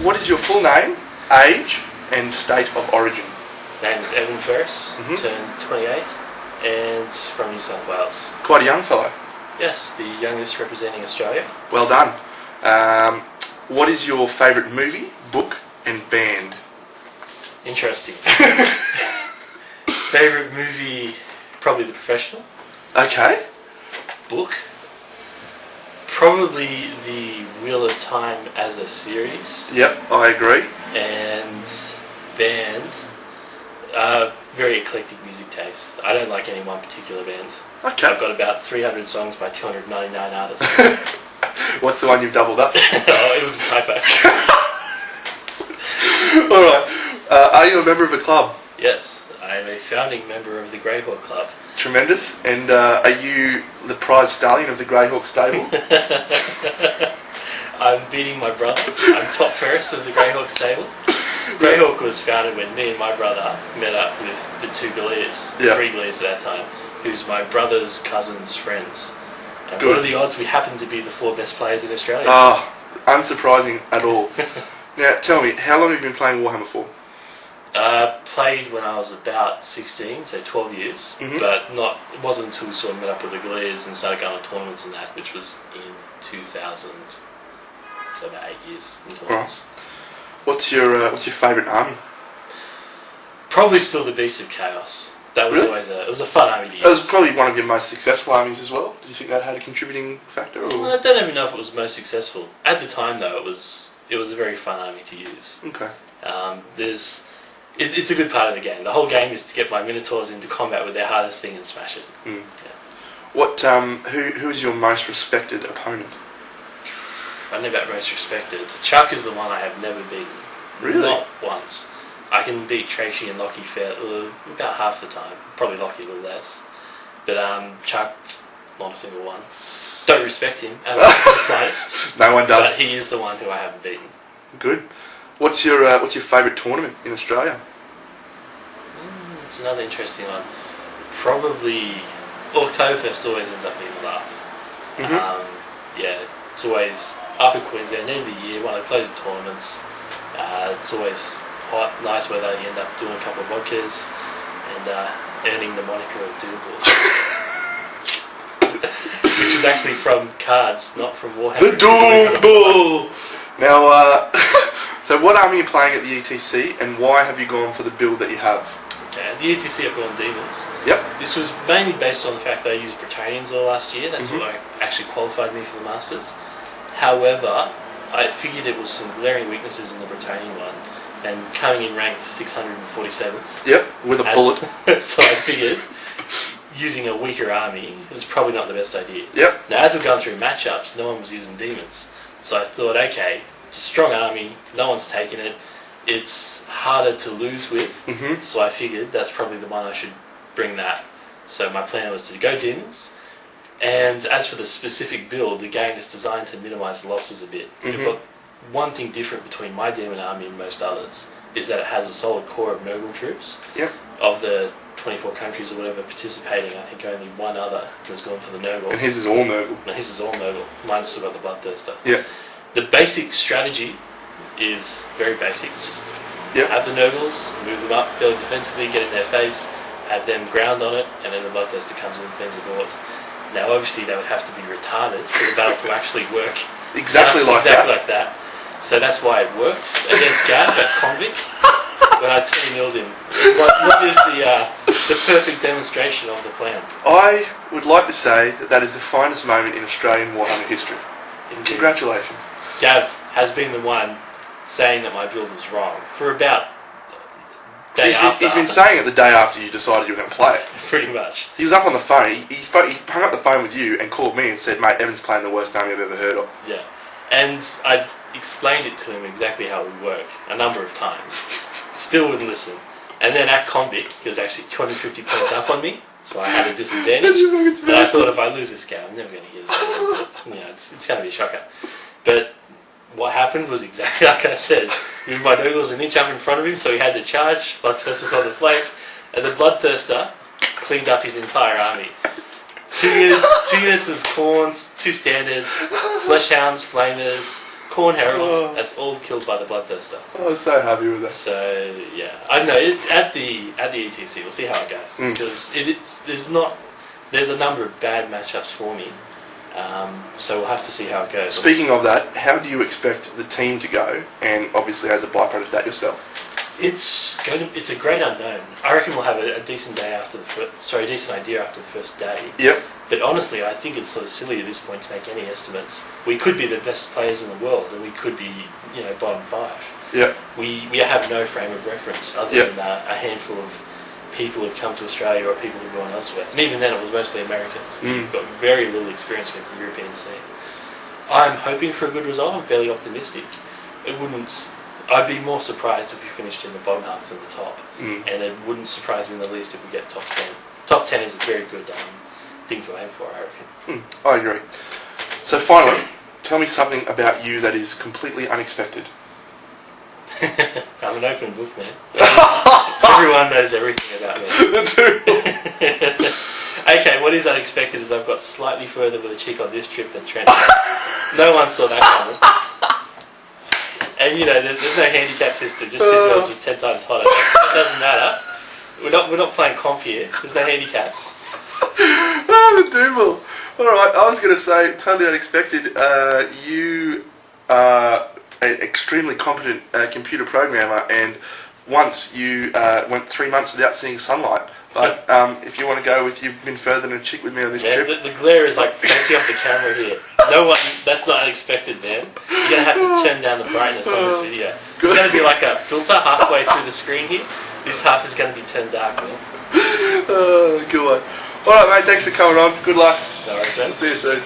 What is your full name, age, and state of origin? Name is Evan Ferris, turned 28, and from New South Wales. Quite a young fellow. Yes, the youngest representing Australia. Well done. What is your favourite movie, book, and band? Interesting. Favourite movie, probably The Professional. Okay. Book, probably The Wheel of Time as a series. Yep, I agree. And band, very eclectic music taste. I don't like any one particular band. Okay. I've got about 300 songs by 299 artists. What's the one you've doubled up? Oh, it was a typo. Alright. Are you a member of a club? Yes, I am a founding member of the Greyhawk Club. Tremendous. And are you the prize stallion of the Greyhawk stable? I'm beating my brother. I'm top first of the Greyhawk stable. Greyhawk was founded when me and my brother met up with the two Glears, three Glears at that time, who's my brother's cousin's friends. And what are the odds we happen to be the four best players in Australia? Unsurprising at all. Now, tell me, how long have you been playing Warhammer for? Played when I was about 16, so 12 years, but it wasn't until we sort of met up with the Glears and started going to tournaments and that, which was in 2000, so about 8 years in tournaments. What's your favourite army? Probably still the Beasts of Chaos. That was always it was a fun army to use. It was probably one of your most successful armies as well. Do you think that had a contributing factor? Or? Well, I don't even know if it was most successful. At the time, though, it was a very fun army to use. Okay. It's a good part of the game. The whole game is to get my Minotaurs into combat with their hardest thing and smash it. Mm. Yeah. Who is your most respected opponent? I don't know about most respected. Chuck is the one I have never beaten. Really? Not once. I can beat Tracy and Lockie about half the time. Probably Lockie a little less. But Chuck, not a single one. Don't respect him at all, the slightest. No one does. But he is the one who I haven't beaten. Good. What's your favourite tournament in Australia? It's another interesting one. Probably Oktoberfest always ends up being a laugh. It's always up in Queensland, end of the year, one of the closing tournaments. It's always hot, nice weather. You end up doing a couple of vodkas and earning the moniker of Doombull. Which is actually from cards, not from Warhammer. The Doombull! Now, so what army are you playing at the ETC, and why have you gone for the build that you have? Okay, at the ETC I've gone Demons. Yep. This was mainly based on the fact that I used Bretonnians all last year. That's what actually qualified me for the Masters. However, I figured it was some glaring weaknesses in the Bretonnian one, and coming in ranked 647th. Yep, with a bullet. So I figured using a weaker army is probably not the best idea. Yep. Now, as we've gone through matchups, no one was using Demons. So I thought, okay, it's a strong army, no one's taken it, it's harder to lose with, so I figured that's probably the one I should bring that. So my plan was to go Demons, and as for the specific build, the game is designed to minimise the losses a bit. But one thing different between my Demon army and most others is that it has a solid core of Nurgle troops. Yep. Of the 24 countries or whatever participating, I think only one other has gone for the Nurgle. And his is all Nurgle. No, his is all Nurgle. Mine's still got the Bloodthirster. Yeah. The basic strategy is very basic. It's just have the Nurgles, move them up fairly defensively, get in their face, have them ground on it, and then the Bloodthirster comes in and cleans the board. Now, obviously, they would have to be retarded for the battle to actually work exactly like that. So that's why it worked against Gav at Convict when I 2-0'd him. What is the perfect demonstration of the plan? I would like to say that is the finest moment in Australian Warhammer history. Indeed. Congratulations. Gav has been the one saying that my build was wrong for about He's been saying it the day after you decided you were going to play it. Pretty much. He was up on the phone. He hung up the phone with you and called me and said, "Mate, Evan's playing the worst army I've ever heard of." Yeah, and I explained it to him exactly how it would work a number of times. Still wouldn't listen. And then at Convict, he was actually 250 points up on me, so I had a disadvantage. But I thought if I lose this game, I'm never going to hear this. It's going to be a shocker. But what happened was exactly like I said. Moved my Nurgles an inch up in front of him, so he had to charge. Bloodthirster was on the flank, and the Bloodthirster cleaned up his entire army. 2 units of Khorns, 2 standards, Fleshhounds, Flamers, Corn Herald. Oh. That's all killed by the Bloodthirster. I was so happy with that. So yeah, I don't know. At the ETC, we'll see how it goes because there's a number of bad matchups for me. So we'll have to see how it goes. Speaking of that, how do you expect the team to go? And obviously, as a byproduct of that yourself. It's a great unknown. I reckon we'll have a decent day after a decent idea after the first day. Yep. But honestly, I think it's sort of silly at this point to make any estimates. We could be the best players in the world, and we could be, bottom 5. Yep. We have no frame of reference other than a handful of people who've come to Australia or people who've gone elsewhere. And even then, it was mostly Americans. We've got very little experience against the European scene. I'm hoping for a good result. I'm fairly optimistic. I'd be more surprised if we finished in the bottom half than the top. And it wouldn't surprise me in the least if we get top 10. Top 10 is a very good thing to aim for, I reckon. I agree. So finally, tell me something about you that is completely unexpected. I'm an open book, man. Everyone knows everything about me. Okay, what is unexpected is I've got slightly further with a chick on this trip than Trent. No one saw that coming. And there's no handicap system just because yours was 10 times hotter. That doesn't matter. We're not playing comp here. There's no handicaps. The Doodle. Alright, I was going to say, totally unexpected, you are an extremely competent computer programmer, and once you went 3 months without seeing sunlight. But if you want to go with, you've been further than a chick with me on this trip. The glare is like facing off the camera here. No one, that's not unexpected, man. You're going to have to turn down the brightness on this video. There's going to be like a filter halfway through the screen here. This half is going to be turned dark, man. Good one. Alright, mate, thanks for coming on. Good luck. No worries, man. See you soon.